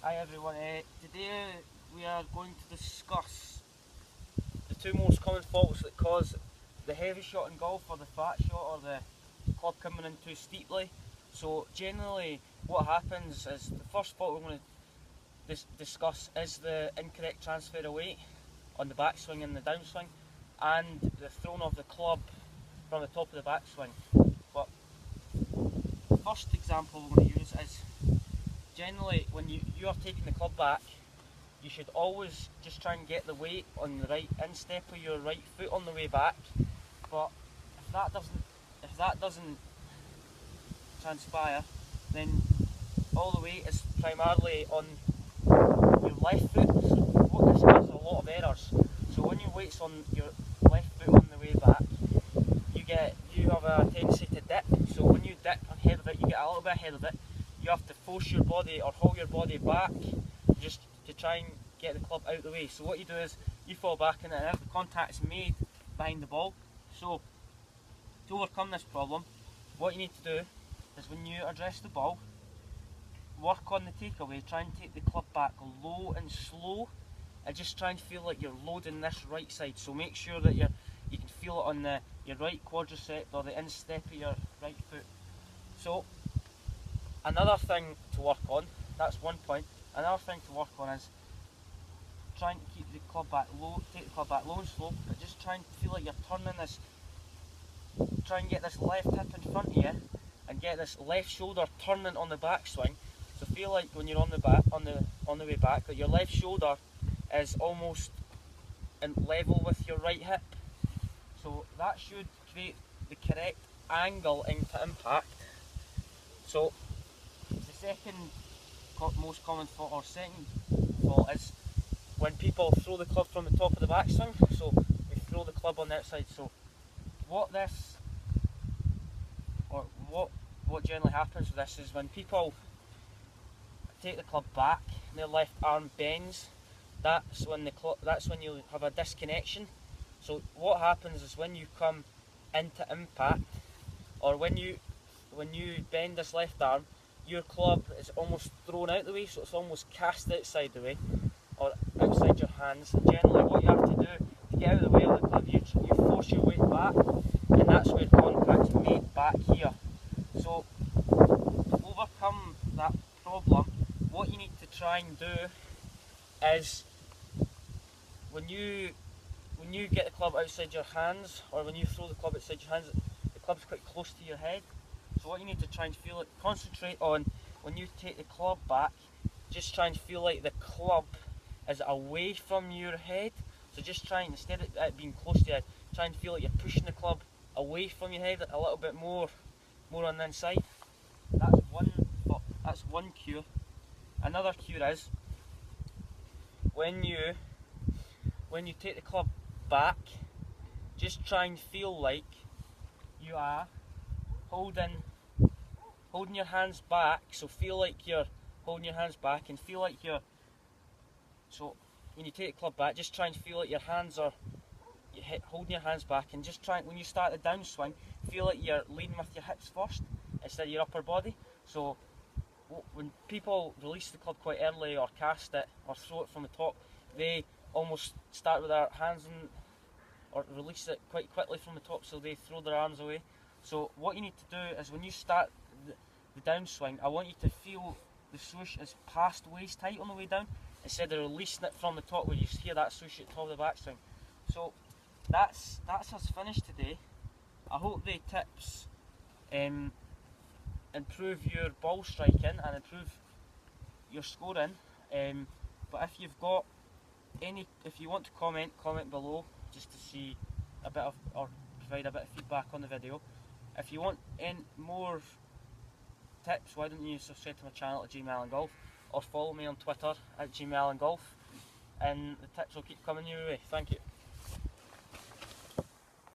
Hi everyone, today we are going to discuss the two most common faults that cause the heavy shot in golf, or the fat shot, or the club coming in too steeply. So generally what happens is, the first fault we're going to discuss is the incorrect transfer of weight on the backswing and the downswing, and the throwing of the club from the top of the backswing. But the first example we're going to use is, generally when you are taking the club back, you should always just try and get the weight on the right instep of your right foot on the way back. But if that doesn't transpire, then all the weight is primarily on your left foot. So what this causes a lot of errors. So when your weight's on your left foot on the way back, you have a tendency to dip. So when you dip ahead of it, you get a little bit ahead of it. You have to force your body or haul your body back just to try and get the club out of the way. So what you do is you fall back, and if the contact's made behind the ball. So to overcome this problem, what you need to do is, when you address the ball, work on the takeaway. Try and take the club back low and slow, and just try and feel like you're loading this right side. So make sure that you can feel it on your right quadricep or the instep of your right foot. So another thing to work on, that's one point. Another thing to work on is trying to keep the club back low, take the club back low and slow, but just try and feel like you're turning this, try and get this left hip in front of you, and get this left shoulder turning on the backswing. So feel like when you're on the way back, that your left shoulder is almost in level with your right hip. So that should create the correct angle into impact. So the second most common fault, or second fault, is when people throw the club from the top of the backswing. So they throw the club on the outside. So what generally happens with this is, when people take the club back and their left arm bends, that's when you have a disconnection. So what happens is, when you come into impact, or when you bend this left arm, your club is almost thrown out the way, so it's almost cast outside the way, or outside your hands. And generally what you have to do to get out of the way of the club, you force your weight back, and that's where contact's made back here. So to overcome that problem, what you need to try and do is, when you get the club outside your hands, or when you throw the club outside your hands, the club's quite close to your head. So what you need to try and feel, concentrate on, when you take the club back, just try and feel like the club is away from your head. So just try and, instead of it being close to your head, try and feel like you're pushing the club away from your head a little bit more on the inside. That's one cue. Another cue is, when you take the club back, just try and feel like you are holding your hands back. So feel like you're holding your hands back, and feel like so when you take the club back, just try and feel like your hands are holding your hands back, and just try, when you start the downswing, feel like you're leading with your hips first instead of your upper body. So when people release the club quite early, or cast it, or throw it from the top, they almost start with their hands or release it quite quickly from the top, so they throw their arms away. So what you need to do is, when you start the downswing, I want you to feel the swoosh is past waist height on the way down, instead of releasing it from the top, where you hear that swoosh at the top of the backswing. So that's us finished today. I hope the tips improve your ball striking and improve your scoring. But if you've got if you want to comment below, just to see a bit of, or provide a bit of feedback on the video. If you want any more tips, why don't you subscribe to my channel at GMallinGolf, or follow me on Twitter at GMallinGolf, and the tips will keep coming your way. Thank you.